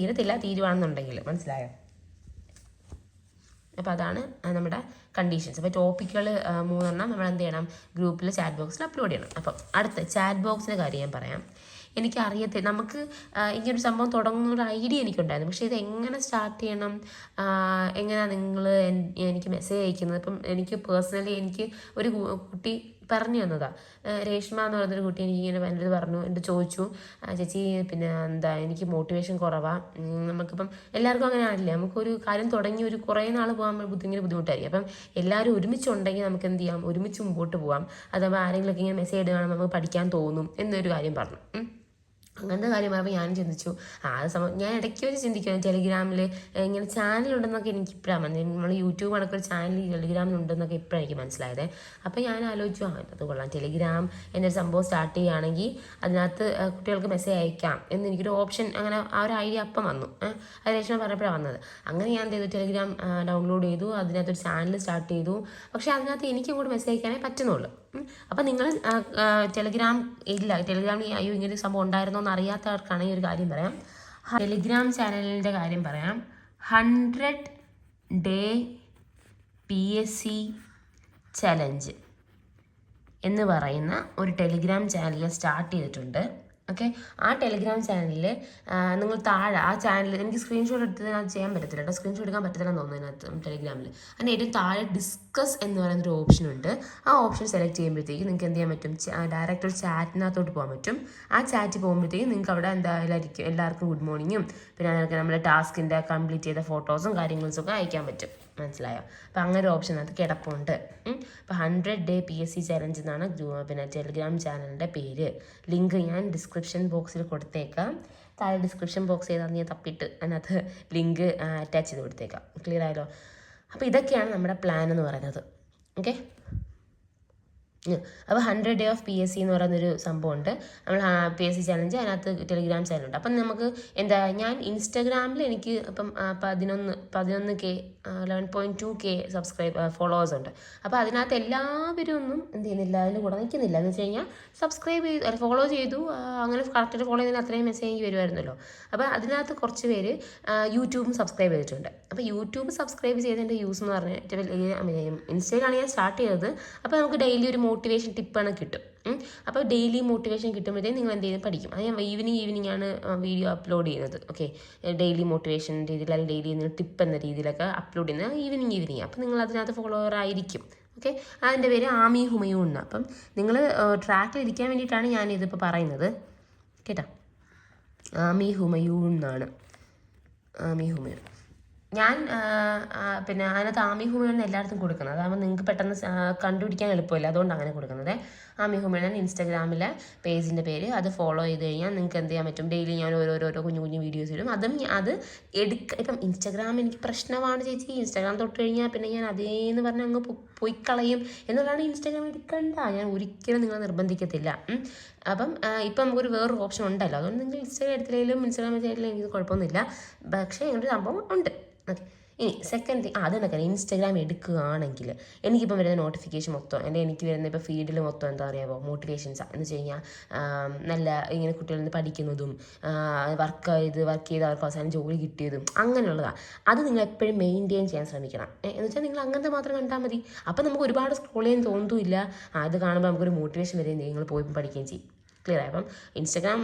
തീരുവാണെന്നുണ്ടെങ്കിൽ മനസ്സിലായോ? അപ്പോൾ അതാണ് നമ്മുടെ കണ്ടീഷൻസ്. അപ്പോൾ ടോപ്പിക്കുകൾ 3 നമ്മൾ എന്ത് ചെയ്യണം, ഗ്രൂപ്പിൽ ചാറ്റ് ബോക്സിൽ അപ്ലോഡ് ചെയ്യണം. അപ്പം അടുത്ത ചാറ്റ് ബോക്സിൻ്റെ കാര്യം ഞാൻ പറയാം. എനിക്കറിയത്തില്ല, നമുക്ക് ഇങ്ങനൊരു സംഭവം തുടങ്ങുന്നൊരു ഐഡിയ എനിക്കുണ്ടായിരുന്നു. പക്ഷേ ഇത് എങ്ങനെ സ്റ്റാർട്ട് ചെയ്യണം, എങ്ങനെയാണ് നിങ്ങൾ എനിക്ക് മെസ്സേജ് അയക്കുന്നത്. ഇപ്പം എനിക്ക് പേഴ്സണലി എനിക്ക് ഒരു കുട്ടി പറഞ്ഞു തന്നതാണ്. രേഷ്മ എന്ന് പറയുന്നൊരു കുട്ടി എനിക്ക് ഇങ്ങനെ എൻ്റെ പറഞ്ഞു, എൻ്റെ ചോദിച്ചു, ചേച്ചി പിന്നെ എന്താ എനിക്ക് മോട്ടിവേഷൻ കുറവാണ്. നമുക്കിപ്പം എല്ലാവർക്കും അങ്ങനെ ആണില്ലേ, നമുക്കൊരു കാര്യം തുടങ്ങി ഒരു കുറേ നാൾ പോകാൻ ഇങ്ങനെ ബുദ്ധിമുട്ടായിരിക്കും. അപ്പം എല്ലാവരും ഒരുമിച്ചുണ്ടെങ്കിൽ നമുക്ക് എന്ത് ചെയ്യാം, ഒരുമിച്ച് മുമ്പോട്ട് പോകാം. അഥവാ ആരെങ്കിലുമൊക്കെ ഇങ്ങനെ മെസ്സേജ് ഇടുകയാണെങ്കിൽ നമുക്ക് പഠിക്കാൻ തോന്നും എന്നൊരു കാര്യം പറഞ്ഞു. അങ്ങനത്തെ കാര്യം പറയുമ്പോൾ ഞാൻ ചിന്തിച്ചു, ഞാൻ ഇടയ്ക്ക് വെച്ച് ചിന്തിക്കുന്നു ടെലിഗ്രാമിൽ ഇങ്ങനെ ചാനലുണ്ടെന്നൊക്കെ എനിക്ക് ഇപ്പോഴാണ് നമ്മൾ യൂട്യൂബ് അടക്കം ചാനൽ ടെലിഗ്രാമിലുണ്ടെന്നൊക്കെ ഇപ്പോഴാണ് എനിക്ക് മനസ്സിലായത്. അപ്പോൾ ഞാൻ ആലോചിച്ചു, അത് കൊള്ളാം, ടെലിഗ്രാം എന്നൊരു സംഭവം സ്റ്റാർട്ട് ചെയ്യുകയാണെങ്കിൽ അതിനകത്ത് കുട്ടികൾക്ക് മെസ്സേജ് അയക്കാം എന്നെനിക്കൊരു ഓപ്ഷൻ, അങ്ങനെ ആ ഒരു ഐഡിയ അപ്പം വന്നു. അത് രേഷ്മ പറഞ്ഞപ്പോഴാണ് വന്നത്. അങ്ങനെ ഞാൻ എന്ത് ചെയ്തു, ടെലിഗ്രാം ഡൗൺലോഡ് ചെയ്തു, അതിനകത്തൊരു ചാനൽ സ്റ്റാർട്ട് ചെയ്തു. പക്ഷേ അതിനകത്ത് എനിക്ക് അങ്ങോട്ട് മെസ്സേജ് അയക്കാനേ പറ്റുന്നുള്ളൂ. അപ്പം നിങ്ങൾ ടെലിഗ്രാം ഇല്ല, ടെലിഗ്രാമിൽ അയ്യോ ഇങ്ങനെ സംഭവം ഉണ്ടായിരുന്നോ എന്ന് അറിയാത്തവർക്കാണ് ഈ ഒരു കാര്യം പറയാം. ടെലിഗ്രാം ചാനലിൻ്റെ കാര്യം പറയാം. 100 ഡേ PSC ചലഞ്ച് എന്ന് പറയുന്ന ഒരു ടെലിഗ്രാം ചാനൽ സ്റ്റാർട്ട് ചെയ്തിട്ടുണ്ട്. ഓക്കെ, ആ ടെലിഗ്രാം ചാനലിൽ നിങ്ങൾ താഴെ ആ ചാനൽ, എനിക്ക് സ്ക്രീൻഷോട്ട് എടുത്തത് അത് ചെയ്യാൻ പറ്റത്തില്ല കേട്ടോ, സ്ക്രീൻഷോട്ട് എടുക്കാൻ പറ്റത്തില്ലെന്ന് തോന്നുന്നു അതിനകത്ത് ടെലിഗ്രാമിൽ. അതിൻ്റെ ഏറ്റവും താഴെ ഡിസ്കസ് എന്ന് പറയുന്നൊരു ഓപ്ഷൻ ഉണ്ട്. ആ ഓപ്ഷൻ സെലക്ട് ചെയ്യുമ്പോഴത്തേക്കും നിങ്ങൾക്ക് എന്ത് ചെയ്യാൻ പറ്റും, ഡയറക്റ്റ് ഒരു ചാറ്റിനകത്തോട്ട് പോകാൻ പറ്റും. ആ ചാറ്റ് പോകുമ്പോഴത്തേക്കും നിങ്ങൾക്ക് അവിടെ എന്തായാലും എല്ലാവർക്കും ഗുഡ് മോർണിംഗും പിന്നെ അതിനൊക്കെ നമ്മുടെ ടാസ്കിൻ്റെ കംപ്ലീറ്റ് ചെയ്ത ഫോട്ടോസും കാര്യങ്ങളൊക്കെ അയക്കാൻ പറ്റും. മനസ്സിലായോ? അപ്പോൾ അങ്ങനെ ഒരു ഓപ്ഷൻ അത് കിടപ്പുണ്ട്. അപ്പോൾ 100 ഡേ PSC ചലഞ്ച് എന്നാണ് പിന്നെ ടെലിഗ്രാം ചാനലിൻ്റെ പേര്. ലിങ്ക് ഞാൻ ഡിസ്ക്രിപ്ഷൻ ബോക്സിൽ കൊടുത്തേക്കാം. താഴെ ഡിസ്ക്രിപ്ഷൻ ബോക്സ് ചെയ്താൽ നീ തപ്പിയിട്ട് അതിനകത്ത് ലിങ്ക് അറ്റാച്ച് ചെയ്ത് കൊടുത്തേക്കാം. ക്ലിയർ ആയല്ലോ? അപ്പോൾ ഇതൊക്കെയാണ് നമ്മുടെ പ്ലാൻ എന്ന് പറയുന്നത്. ഓക്കെ, അപ്പോൾ 100 ഡേ ഓഫ് PSC എന്ന് പറയുന്നൊരു സംഭവമുണ്ട്. നമ്മൾ PSC ചലഞ്ച്, അതിനകത്ത് ടെലിഗ്രാം ചാനലുണ്ട്. അപ്പം നമുക്ക് എന്താ, ഞാൻ ഇൻസ്റ്റാഗ്രാമിൽ എനിക്ക് ഇപ്പം 11K 11.2K ഫോളോവേഴ്സ് ഉണ്ട്. അപ്പോൾ അതിനകത്ത് എല്ലാവരും ഒന്നും എന്ത് ചെയ്യുന്നില്ല, അതിന് കൂടെ നിൽക്കുന്നില്ല. എന്ന് വെച്ച് കഴിഞ്ഞാൽ സബ്സ്ക്രൈബ് ചെയ്തു, ഫോളോ ചെയ്തു, അങ്ങനെ കറക്റ്റായിട്ട് ഫോളോ ചെയ്തതിന് അത്രയും മെസ്സേജ് വരുമായിരുന്നല്ലോ. അപ്പോൾ അതിനകത്ത് കുറച്ച് പേര് യൂട്യൂബും സബ്സ്ക്രൈബ് ചെയ്തിട്ടുണ്ട്. അപ്പോൾ യൂട്യൂബ് സബ്സ്ക്രൈബ് ചെയ്തതിൻ്റെ യൂസ് എന്ന് പറഞ്ഞാൽ ഇൻസ്റ്റയിലാണ് ഞാൻ സ്റ്റാർട്ട് ചെയ്തത്. അപ്പോൾ നമുക്ക് ഡെയിലി ഒരു മോട്ടിവേഷൻ ടിപ്പാണ് കിട്ടും. അപ്പോൾ ഡെയിലി മോട്ടിവേഷൻ കിട്ടുമ്പോഴത്തേക്കും നിങ്ങൾ എന്ത് ചെയ്ത് പഠിക്കും. അത് ഞാൻ ഈവനിങ് ആണ് വീഡിയോ അപ്ലോഡ് ചെയ്യുന്നത്. ഓക്കെ, ഡെയിലി മോട്ടിവേഷൻ രീതിയിൽ അല്ലെങ്കിൽ ഡെയിലി ടിപ്പ് എന്ന രീതിയിലൊക്കെ അപ്ലോഡ് ചെയ്യുന്നത് ഈവനിങ്. അപ്പോൾ നിങ്ങൾ അതിനകത്ത് ഫോളോവർ ആയിരിക്കും. ഓക്കെ, അതിൻ്റെ പേര് ആമി ഹുമയൂൺ എന്നാണ്. അപ്പം നിങ്ങൾ ട്രാക്കിൽ ഇരിക്കാൻ വേണ്ടിയിട്ടാണ് ഞാനിതിപ്പോൾ പറയുന്നത് കേട്ടോ. ആമി ഹുമയൂൺ എന്നാണ്, ആമി ഹുമയൂൺ. ഞാൻ പിന്നെ അതിനകത്ത് ആമി ഹുമയൂൺ എല്ലായിടത്തും കൊടുക്കുന്നത്, അതാകുമ്പോൾ നിങ്ങൾക്ക് പെട്ടെന്ന് കണ്ടുപിടിക്കാൻ എളുപ്പമില്ല, അതുകൊണ്ട് അങ്ങനെ കൊടുക്കുന്നത്. ആമി ഹുമയൂൺ ഇൻസ്റ്റാഗ്രാമിലെ പേജിൻ്റെ പേര്. അത് ഫോളോ ചെയ്ത് കഴിഞ്ഞാൽ നിങ്ങൾക്ക് എന്ത് ചെയ്യാൻ പറ്റും, ഡെയിലി ഞാൻ ഓരോരോ കുഞ്ഞു വീഡിയോസ് ഇടും. അതും അത് ഇപ്പം ഇൻസ്റ്റാഗ്രാം എനിക്ക് പ്രശ്നമാണ് ചേച്ചി, ഇൻസ്റ്റാഗ്രാം തൊട്ട് കഴിഞ്ഞാൽ പിന്നെ ഞാൻ അതേന്ന് പറഞ്ഞാൽ അങ്ങ് പോയി കളയും എന്നുള്ളതാണ്. ഇൻസ്റ്റാഗ്രാം എടുക്കണ്ട, ഞാൻ ഒരിക്കലും നിങ്ങളെ നിർബന്ധിക്കത്തില്ല. അപ്പം ഇപ്പം നമുക്കൊരു വേറൊരു ഓപ്ഷൻ ഉണ്ടല്ലോ, അതുകൊണ്ട് നിങ്ങൾ ഇൻസ്റ്റാഗ്രാം എടുത്തില്ലെങ്കിലും ഇൻസ്റ്റാഗ്രാം വെച്ചാലും എനിക്ക് കുഴപ്പമൊന്നുമില്ല. പക്ഷേ അങ്ങനൊരു സംഭവം ഉണ്ട്. ഓക്കെ, ഇനി സെക്കൻഡ് തിങ്, അതെന്നൊക്കെ ഇൻസ്റ്റാഗ്രാം എടുക്കുകയാണെങ്കിൽ എനിക്കിപ്പം വരുന്ന നോട്ടിഫിക്കേഷൻ മൊത്തം എനിക്ക് വരുന്ന ഇപ്പോൾ ഫീഡിൽ മൊത്തം എന്താ പറയുക, മോട്ടിവേഷൻസാണ്. എന്ന് വെച്ച് കഴിഞ്ഞാൽ നല്ല ഇങ്ങനെ കുട്ടികളിൽ നിന്ന് പഠിക്കുന്നതും വർക്ക് ചെയ്ത് അവർക്ക് അവസാനം ജോലി കിട്ടിയതും അങ്ങനെയുള്ളതാണ്. അത് നിങ്ങൾ എപ്പോഴും മെയിൻറ്റെയിൻ ചെയ്യാൻ ശ്രമിക്കണം. എന്ന് വെച്ചാൽ നിങ്ങൾ അങ്ങനത്തെ മാത്രം കണ്ടാൽ മതി. അപ്പം നമുക്ക് ഒരുപാട് സ്ക്രോൾ ചെയ്യാൻ തോന്നുന്നില്ല. അത് കാണുമ്പോൾ നമുക്കൊരു മോട്ടിവേഷൻ വരികയും ചെയ്യും, നിങ്ങൾ പോയി പഠിക്കുകയും ചെയ്യും. ക്ലിയർ ആയി? അപ്പം ഇൻസ്റ്റാഗ്രാം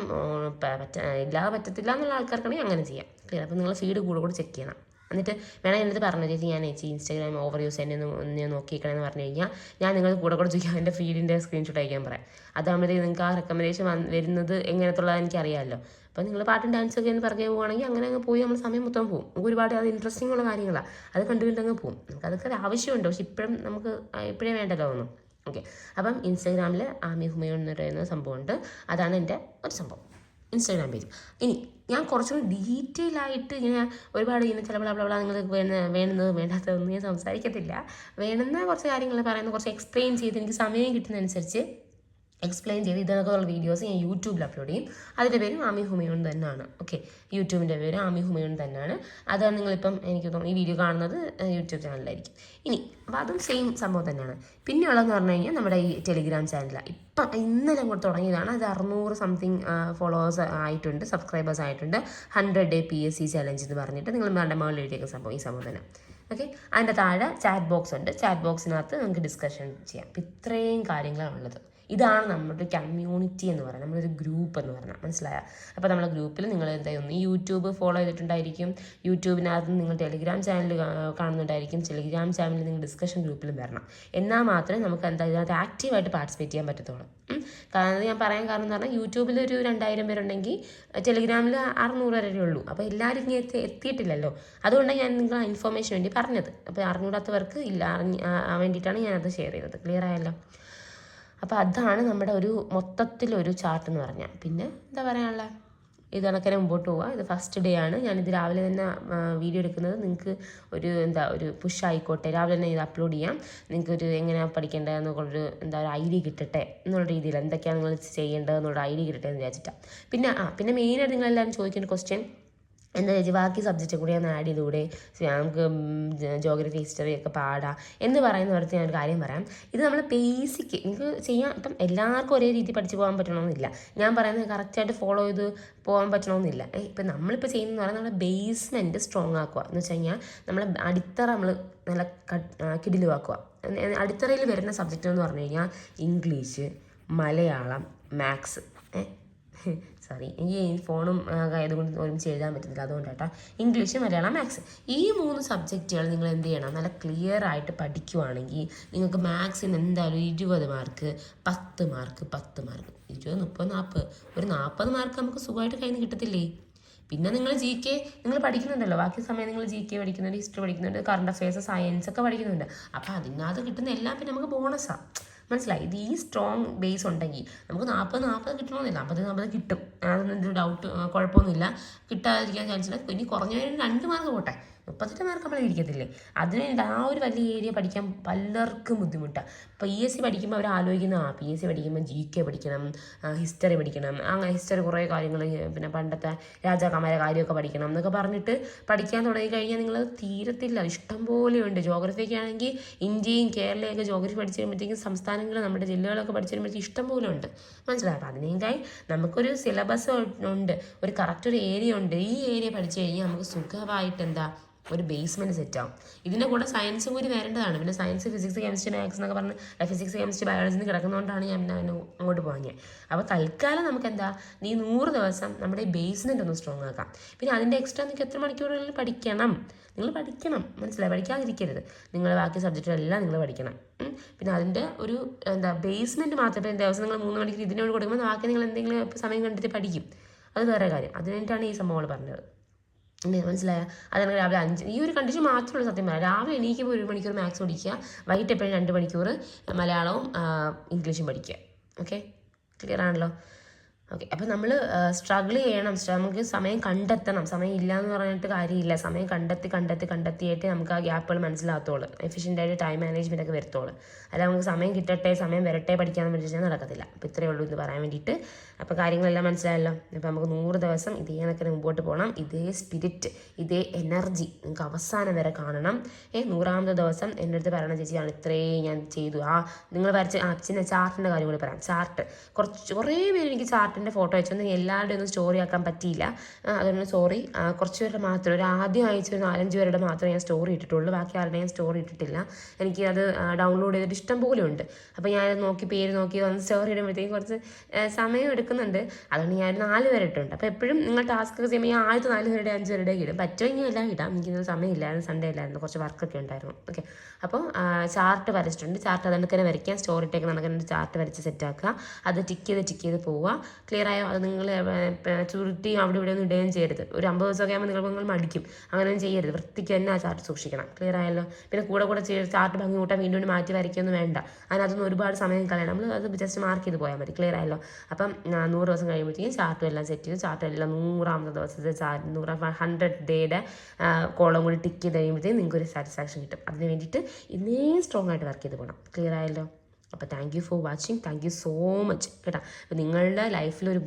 ഇല്ലാതെ പറ്റത്തില്ല എന്നുള്ള ആൾക്കാർക്കാണെങ്കിൽ അങ്ങനെ ചെയ്യാം. ക്ലിയർ? അപ്പം നിങ്ങൾ ഫീഡ് കൂടെ ചെക്ക് ചെയ്യണം. എന്നിട്ട് വേണം എന്നിട്ട് പറഞ്ഞു ചേച്ചി ഞാൻ ഇൻസ്റ്റാഗ്രാം ഓവർ യൂസ് എന്നെ ഒന്ന് നോക്കിക്കണമെന്ന് പറഞ്ഞു കഴിഞ്ഞാൽ ഞാൻ നിങ്ങൾ കൂടെ ചോദിക്കാം, എൻ്റെ ഫീഡിൻ്റെ സ്ക്രീൻഷോട്ട് അയക്കാൻ പറയാം. അതാകുമ്പോഴത്തേക്ക് നിങ്ങൾക്ക് ആ റെക്കമെൻഡേഷൻ വരുന്നത് എങ്ങനത്തുള്ളത് എനിക്കറിയാമല്ലോ. അപ്പോൾ നിങ്ങൾ പാട്ടും ഡാൻസൊക്കെ എന്ന് പറഞ്ഞു പോവുകയാണെങ്കിൽ അങ്ങനെ അങ്ങ് പോയി നമ്മൾ സമയം മൊത്തം പോകും. നമുക്ക് ഒരുപാട് അത് ഇൻട്രസ്റ്റിംഗ് ഉള്ള കാര്യങ്ങളാണ്, അത് കണ്ടുകൊണ്ടങ്ങ് പോകും. നമുക്ക് അതൊക്കെ ആവശ്യമുണ്ട്, പക്ഷെ നമുക്ക് ഇപ്പോഴേ വേണ്ടല്ലോ ഒന്നും. ഓക്കെ, അപ്പം ഇൻസ്റ്റാഗ്രാമിൽ ആമി ഹുമയൂൺ എന്ന് പറയുന്ന സംഭവമുണ്ട്. അതാണ് എൻ്റെ ഒരു സംഭവം, ഇൻസ്റ്റാഗ്രാം പേജ്. ഇനി ഞാൻ കുറച്ചുകൂടി ഡീറ്റെയിൽ ആയിട്ട് ഇങ്ങനെ ഒരുപാട് ഇങ്ങനെ ചില നിങ്ങൾക്ക് വേണ്ടുന്നത് വേണ്ടാത്തതൊന്നും ഞാൻ സംസാരിക്കത്തില്ല. വേണ്ടുന്ന കുറച്ച് കാര്യങ്ങൾ പറയുന്നത് കുറച്ച് എക്സ്പ്ലെയിൻ ചെയ്ത് എനിക്ക് സമയം കിട്ടുന്നതനുസരിച്ച് എക്സ്പ്ലെയിൻ ചെയ്ത് ഇതിനൊക്കെയുള്ള വീഡിയോസ് ഞാൻ യൂട്യൂബിൽ അപ്ലോഡ് ചെയ്യും. അതിൻ്റെ പേരും ആമി ഹുമയൂൺ തന്നെയാണ്. ഓക്കെ, യൂട്യൂബിൻ്റെ പേര് ആമി ഹുമയൂൺ തന്നെയാണ്. അതാണ് നിങ്ങളിപ്പം എനിക്ക് തോന്നുന്നു ഈ വീഡിയോ കാണുന്നത് യൂട്യൂബ് ചാനലിലായിരിക്കും. ഇനി അപ്പോൾ അതും സെയിം സംഭവം തന്നെയാണ്. പിന്നെയുള്ളതെന്ന് പറഞ്ഞു കഴിഞ്ഞാൽ നമ്മുടെ ഈ ടെലിഗ്രാം ചാനലാണ്. ഇപ്പം ഇന്നലെ അങ്ങോട്ട് തുടങ്ങിയതാണ്. അത് 600 സംതിങ് ഫോളോവേഴ്സ് ആയിട്ടുണ്ട്, സബ്സ്ക്രൈബേഴ്സ് ആയിട്ടുണ്ട്. 100 ഡേ PSC ചലഞ്ച് എന്ന് പറഞ്ഞിട്ട് നിങ്ങൾ വേണ്ട മുകളിൽ എഴുതിയേക്കുന്ന സംഭവം ഈ സംഭവം തന്നെ. ഓക്കെ, അതിൻ്റെ താഴെ ചാറ്റ് ബോക്സ് ഉണ്ട്. ചാറ്റ് ബോക്സിനകത്ത് നമുക്ക് ഡിസ്കഷൻ ചെയ്യാം. അപ്പം ഇത്രയും കാര്യങ്ങളാണ് ഉള്ളത്. ഇതാണ് നമ്മുടെ കമ്മ്യൂണിറ്റി എന്ന് പറയുന്നത്, നമ്മളൊരു ഗ്രൂപ്പ് എന്ന് പറഞ്ഞാൽ, മനസ്സിലായ? അപ്പോൾ നമ്മുടെ ഗ്രൂപ്പിൽ നിങ്ങൾ എന്തായാലും ഈ യൂട്യൂബ് ഫോളോ ചെയ്തിട്ടുണ്ടായിരിക്കും, യൂട്യൂബിനകത്ത് നിങ്ങൾ ടെലിഗ്രാം ചാനൽ കാണുന്നുണ്ടായിരിക്കും, ടെലിഗ്രാം ചാനലിൽ നിങ്ങൾ ഡിസ്കഷൻ ഗ്രൂപ്പിലും വരണം. എന്നാൽ മാത്രമേ നമുക്ക് എന്താ ഇതിനകത്ത് ആക്റ്റീവായിട്ട് പാർട്ടിസിപ്പേറ്റ് ചെയ്യാൻ പറ്റത്തുള്ളൂ. കാരണം ഞാൻ പറയാൻ കാരണം എന്ന് പറഞ്ഞാൽ യൂട്യൂബിൽ ഒരു 2000 പേരുണ്ടെങ്കിൽ ടെലിഗ്രാമിൽ 600 വരെ ഉള്ളൂ. അപ്പോൾ എല്ലാവരും ഇങ്ങനെ എത്തിയിട്ടില്ലല്ലോ. അതുകൊണ്ടാണ് ഞാൻ നിങ്ങൾ ഇൻഫർമേഷൻ വേണ്ടി പറഞ്ഞത്. അപ്പോൾ അറിഞ്ഞൂടാത്തവർക്ക് വേണ്ടിയിട്ടാണ് ഞാനത് ഷെയർ ചെയ്തത്. ക്ലിയർ ആയല്ലോ? അപ്പോൾ അതാണ് നമ്മുടെ ഒരു മൊത്തത്തിലൊരു ചാർട്ട് എന്ന് പറഞ്ഞാൽ. പിന്നെ എന്താ പറയാനുള്ളത്, ഇത് കണക്കിനെ മുമ്പോട്ട് പോവുക. ഇത് ഫസ്റ്റ് ഡേ ആണ്. ഞാനിത് രാവിലെ തന്നെ വീഡിയോ എടുക്കുന്നത്. നിങ്ങൾക്ക് ഒരു പുഷ് ആയിക്കോട്ടെ, രാവിലെ തന്നെ ഇത് അപ്ലോഡ് ചെയ്യാം. നിങ്ങൾക്കൊരു എങ്ങനെയാണ് പഠിക്കേണ്ടതെന്നൊരു ഒരു ഐഡിയ കിട്ടട്ടെ എന്നുള്ള രീതിയിൽ, എന്തൊക്കെയാണ് നിങ്ങൾ ചെയ്യേണ്ടതെന്നുള്ള ഐഡിയ കിട്ടട്ടെ എന്ന് വിചാരിച്ചിട്ടാണ്. പിന്നെ മെയിനായിട്ട് നിങ്ങളെല്ലാവരും ചോദിക്കേണ്ട ക്വസ്റ്റ്യൻ എന്താ ചേച്ചി ബാക്കി സബ്ജക്റ്റ് കൂടി ഒന്ന് ആഡ് ചെയ്തുകൂടെ, നമുക്ക് ജോഗ്രഫി ഹിസ്റ്ററി ഒക്കെ പാടാം എന്ന് പറയുന്നവർക്ക് ഞാനൊരു കാര്യം പറയാം. ഇത് നമ്മൾ ബേസിക് നിങ്ങൾക്ക് ചെയ്യാം. ഇപ്പം എല്ലാവർക്കും ഒരേ രീതി പഠിച്ച് പോകാൻ പറ്റണമെന്നില്ല. ഞാൻ പറയുന്നത് കറക്റ്റായിട്ട് ഫോളോ ചെയ്ത് പോകാൻ പറ്റണമെന്നില്ല. ഇപ്പം നമ്മളിപ്പോൾ ചെയ്യുന്നതെന്ന് പറഞ്ഞാൽ നമ്മുടെ ബേസ്മെൻറ്റ് സ്ട്രോങ് ആക്കുക എന്ന് വെച്ച് കഴിഞ്ഞാൽ നമ്മളെ അടിത്തറ നമ്മൾ നല്ല കിടിലുവാക്കുക. അടിത്തറയിൽ വരുന്ന സബ്ജക്റ്റ് എന്ന് പറഞ്ഞു കഴിഞ്ഞാൽ ഇംഗ്ലീഷ്, മലയാളം, മാത്സ്. സോറി, എനിക്ക് ഈ ഫോണും ആയതുകൊണ്ട് ഒരുമിച്ച് എഴുതാൻ പറ്റുന്നില്ല, അതുകൊണ്ടാട്ടോ. ഇംഗ്ലീഷ്, മലയാളം, മാത്സ്, ഈ 3 സബ്ജക്റ്റുകൾ നിങ്ങൾ എന്ത് ചെയ്യണം, നല്ല ക്ലിയർ ആയിട്ട് പഠിക്കുവാണെങ്കിൽ നിങ്ങൾക്ക് മാത്സിന് എന്തായാലും 20 മാർക്ക്, 10 മാർക്ക്, 10 മാർക്ക്, 20, 30, 40, ഒരു 40 മാർക്ക് നമുക്ക് സുഖമായിട്ട് കയ്യിൽ നിന്ന് കിട്ടത്തില്ലേ? പിന്നെ നിങ്ങൾ GK നിങ്ങൾ പഠിക്കുന്നുണ്ടല്ലോ, ബാക്കി സമയം നിങ്ങൾ GK പഠിക്കുന്നുണ്ട്, ഹിസ്റ്ററി പഠിക്കുന്നുണ്ട്, കറണ്ട് അഫയേഴ്സ്, സയൻസ് ഒക്കെ പഠിക്കുന്നുണ്ട്. അപ്പോൾ അതിനകത്ത് കിട്ടുന്ന എല്ലാം പിന്നെ നമുക്ക് ബോണസാണ്. മനസ്സിലായി? ഇത് ഈ സ്ട്രോങ് ബേസ് ഉണ്ടെങ്കിൽ നമുക്ക് 40 കിട്ടണമെന്നില്ല, 50 കിട്ടും. അതൊന്നും ഡൗട്ട് കുഴപ്പമൊന്നുമില്ല, കിട്ടാതിരിക്കാൻ ചാൻസ് ഇല്ല. ഇനി കുറഞ്ഞവരും 2 മാർക്ക് പോട്ടെ, 38 മാർക്ക് നമ്മൾ ഇരിക്കത്തില്ലേ? അതിന് ആ ഒരു വലിയ ഏരിയ പഠിക്കാൻ പലർക്കും ബുദ്ധിമുട്ടാണ്. PSC പഠിക്കുമ്പോൾ അവർ ആലോചിക്കുന്ന PSC പഠിക്കുമ്പോൾ GK പഠിക്കണം, ഹിസ്റ്ററി പഠിക്കണം, അങ്ങനെ ഹിസ്റ്ററി കുറേ കാര്യങ്ങൾ, പിന്നെ പണ്ടത്തെ രാജാക്കന്മാരെ കാര്യമൊക്കെ പഠിക്കണം എന്നൊക്കെ പറഞ്ഞിട്ട് പഠിക്കാൻ തുടങ്ങിക്കഴിഞ്ഞാൽ നിങ്ങൾ തീരത്തില്ല. ഇഷ്ടം പോലെയുണ്ട്. ജോഗ്രഫിയൊക്കെ ആണെങ്കിൽ ഇന്ത്യയും കേരളയൊക്കെ ജോഗ്രഫി പഠിച്ചു കഴിയുമ്പോഴത്തേക്കും സംസ്ഥാനങ്ങൾ, നമ്മുടെ ജില്ലകളൊക്കെ പഠിച്ചു കഴിയുമ്പോഴത്തേക്കും ഇഷ്ടം പോലെ ഉണ്ട്. മനസ്സിലായി? അപ്പോൾ അതിനേക്കായി നമുക്കൊരു സിലബസ് ഉണ്ട്, ഒരു കറക്റ്റ് ഒരു ഏരിയ ഉണ്ട്. ഈ ഏരിയ പഠിച്ചു കഴിഞ്ഞാൽ നമുക്ക് സുഖമായിട്ട് ഒരു ബേസ്മെൻറ്റ് സെറ്റാവും. ഇതിൻ്റെ കൂടെ സയൻസും കൂടി വരേണ്ടതാണ്. പിന്നെ സയൻസ്, ഫിസിക്സ്, കെമിസ്ട്രി, മാത്സ് എന്നൊക്കെ പറഞ്ഞ് ഫിസിക്സ്, കെമിസ്ട്രി, ബയോളജി കിടക്കുന്നതുകൊണ്ടാണ് ഞാൻ അങ്ങോട്ട് പോകാൻ. അപ്പോൾ തൽക്കാലം നമുക്ക് ഈ 100 ദിവസം നമ്മുടെ ഈ ബേസ്മെൻറ്റ് ഒന്ന് സ്ട്രോങ് ആക്കാം. പിന്നെ അതിൻ്റെ എക്സ്ട്രാ നിങ്ങൾക്ക് എത്ര മണിക്കൂറുകളിൽ പഠിക്കണം, നിങ്ങൾ പഠിക്കണം. മനസ്സിലായി? പഠിക്കാതിരിക്കരുത്. നിങ്ങൾ ബാക്കി സബ്ജക്റ്റുകളെല്ലാം നിങ്ങൾ പഠിക്കണം. പിന്നെ അതിൻ്റെ ഒരു ബേസ്മെൻറ്റ് മാത്രമേ ദിവസം നിങ്ങൾ 3 മണിക്കൂർ ഇതിനോട് കൊടുക്കുമ്പോൾ ബാക്കി നിങ്ങൾ എന്തെങ്കിലും സമയം കണ്ടിട്ട് പഠിക്കും. അത് വേറെ കാര്യം. അതിന് വേണ്ടിയിട്ടാണ് ഈ സംഭവങ്ങൾ പറഞ്ഞത്. മനസ്സിലായ? അതാണ് രാവിലെ 5 ഈ ഒരു കണ്ടീഷൻ മാത്രമേ ഉള്ളൂ. സത്യം പറയാം, രാവിലെ എണീക്കുമ്പോൾ 1 മണിക്കൂർ മാത്സ് പഠിക്കുക, വൈകിട്ട് എപ്പോഴും 2 മണിക്കൂർ മലയാളവും ഇംഗ്ലീഷും പഠിക്കുക. ഓക്കെ, ക്ലിയർ ആണല്ലോ? ഓക്കെ, അപ്പോൾ നമ്മൾ സ്ട്രഗിൾ ചെയ്യണം. നമുക്ക് സമയം കണ്ടെത്തണം. സമയം ഇല്ല എന്ന് പറഞ്ഞിട്ട് കാര്യമില്ല. സമയം കണ്ടെത്തിയിട്ട് നമുക്ക് ആ ഗ്യാപ്പുകൾ മനസ്സിലാകത്തുള്ളൂ. എഫിഷ്യൻ്റായിട്ട് ടൈം മാനേജ്മെൻ്റ് ഒക്കെ വരത്തുള്ളൂ. അല്ല നമുക്ക് സമയം കിട്ടട്ടെ, സമയം വരട്ടെ പഠിക്കാമെന്ന് പഠിച്ചാൽ നടക്കത്തില്ല. അപ്പോൾ ഇത്രയേ ഉള്ളൂ ഇത് പറയാൻ വേണ്ടിയിട്ട്. അപ്പോൾ കാര്യങ്ങളെല്ലാം മനസ്സിലായല്ലോ. അപ്പോൾ നമുക്ക് 100 ദിവസം ഇതേ കണക്കിന് മുമ്പോട്ട് പോകണം. ഇതേ സ്പിരിറ്റ്, ഇതേ എനർജി നിങ്ങൾക്ക് അവസാനം വരെ കാണണം. 100ാമത്തെ ദിവസം എൻ്റെ അടുത്ത് പറയണം, ചേച്ചിയാണ് ഇത്രയും ഞാൻ ചെയ്തു. നിങ്ങൾ വരച്ച അച്ഛൻ്റെ ചാർട്ടിൻ്റെ കാര്യം കൂടി പറയാം. ചാർട്ട് കുറേ പേര് എനിക്ക് ചാർട്ടിൻ്റെ ഫോട്ടോ അയച്ചൊന്നും എല്ലാവരുടെയും ഒന്നും സ്റ്റോറി ആക്കാൻ പറ്റിയില്ല. അതുകൊണ്ട് സോറി. കുറച്ച് പേരുടെ മാത്രം, ഒരു ആദ്യം അയച്ച ഒരു 4-5 പേരുടെ മാത്രമേ ഞാൻ സ്റ്റോറി ഇട്ടിട്ടുള്ളൂ. ബാക്കി ആരുടെയും ഞാൻ സ്റ്റോറി ഇട്ടിട്ടില്ല. എനിക്ക് അത് ഡൗൺലോഡ് ചെയ്തിട്ട് ഇഷ്ടം പോലെ ഉണ്ട്. അപ്പോൾ ഞാൻ പേര് നോക്കി വന്ന് സ്റ്റോറി ഇടുമ്പോഴത്തേക്കും കുറച്ച് സമയം എടുക്കുന്നുണ്ട്. അതുകൊണ്ട് ഞാൻ 4 പേരെ ഇട്ടുണ്ട്. അപ്പോൾ എപ്പോഴും നിങ്ങൾ ടാസ്ക് ഒക്കെ ചെയ്യുമ്പോൾ ആദ്യത്തെ 4 പേരുടെ 5 പേരുടെ ഇടും. പറ്റുമെങ്കിൽ എല്ലാം ഇടാം. എനിക്കിന്ന് സമയമില്ലായിരുന്നു, സൺഡേ അല്ലായിരുന്നു, കുറച്ച് വർക്കൊക്കെ ഉണ്ടായിരുന്നു. ഓക്കെ, അപ്പോൾ ചാർട്ട് വരച്ചിട്ടുണ്ട്. ചാർട്ട് അതുകൊണ്ട് തന്നെ വരയ്ക്കാം. സ്റ്റോറി ഇട്ടേക്ക് നമുക്ക് ചാർട്ട് വരച്ച് സെറ്റാക്കുക. അത് ടിക്ക് ചെയ്ത് പോവുക. ക്ലിയർ ആയോ? അത് നിങ്ങൾ ചുരുട്ടി അവിടെ ഇവിടെ ഒന്നും ഇടുകയും ചെയ്യരുത്. ഒരു 50 ദിവസമൊക്കെ ആകുമ്പോൾ നിങ്ങൾ മടിക്കും. അങ്ങനെയൊന്നും ചെയ്യരുത്. വൃത്തിക്ക് തന്നെ ആ ചാർട്ട് സൂക്ഷിക്കണം. ക്ലിയർ ആയല്ലോ? പിന്നെ കൂടെ ചാർട്ട് ഭംഗി കൂട്ടാൻ വീണ്ടും മാറ്റി വരയ്ക്കൊന്നും വേണ്ട. അതിനകത്തൊന്നും ഒരുപാട് സമയം കളയണം. നമ്മൾ അത് ജസ്റ്റ് മാർക്ക് ചെയ്ത് പോയാൽ മതി. ക്ലിയർ ആയല്ലോ? അപ്പം 100 ദിവസം കഴിയുമ്പോഴത്തേക്കും ചാർട്ടും എല്ലാം സെറ്റ് ചെയ്ത് ചാർട്ടെല്ലാം 100ാമത്തെ ദിവസത്തെ 100 ഡേയുടെ കോളം കൂടി ടിക്ക് ചെയ്ത് കഴിയുമ്പോഴത്തേക്കും നിങ്ങൾക്ക് ഒരു സാറ്റിസ്ഫാക്ഷൻ കിട്ടും. അതിന് വേണ്ടിയിട്ട് ഇന്നേ സ്ട്രോങ് ആയിട്ട് വർക്ക് ചെയ്ത് പോകണം. ക്ലിയർ ആയല്ലോ? അപ്പോൾ thank you for watching. Thank you so much കേട്ടോ. അപ്പോൾ നിങ്ങളുടെ ലൈഫിൽ ഒരു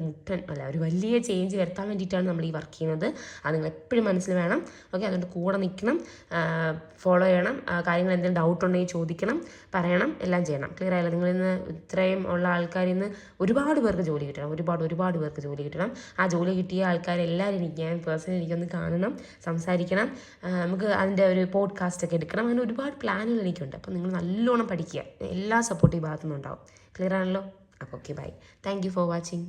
ഒരു വലിയ ചേഞ്ച് വരുത്താൻ വേണ്ടിയിട്ടാണ് നമ്മൾ ഈ വർക്ക് ചെയ്യുന്നത്. അത് നിങ്ങൾ എപ്പോഴും മനസ്സിൽ വേണം. ഓക്കെ, അതുകൊണ്ട് കൂടെ നിൽക്കണം, ഫോളോ ചെയ്യണം, കാര്യങ്ങൾ എന്തെങ്കിലും ഡൗട്ട് ഉണ്ടെങ്കിൽ ചോദിക്കണം, പറയണം, എല്ലാം ചെയ്യണം. ക്ലിയർ ആയല്ലോ? നിങ്ങളിന്ന് ഇത്രയും ഉള്ള ആൾക്കാരിൽ നിന്ന് ഒരുപാട് പേർക്ക് ജോലി കിട്ടണം, ഒരുപാട് പേർക്ക് ജോലി കിട്ടണം. ആ ജോലി കിട്ടിയ ആൾക്കാരെല്ലാവരും ഞാൻ പേഴ്സണലി എനിക്കൊന്ന് കാണണം, സംസാരിക്കണം, നമുക്ക് അതിൻ്റെ ഒരു പോഡ്കാസ്റ്റൊക്കെ എടുക്കണം. അങ്ങനെ ഒരുപാട് പ്ലാനുകൾ എനിക്കുണ്ട്. അപ്പോൾ നിങ്ങൾ നല്ലോണം പഠിക്കുക, എല്ലാ സപ്പോർട്ട് ഈ ഭാഗത്തുനിന്നുണ്ടാവും. ക്ലിയർ ആണല്ലോ? അപ്പോൾ okay, bye. Thank you for watching.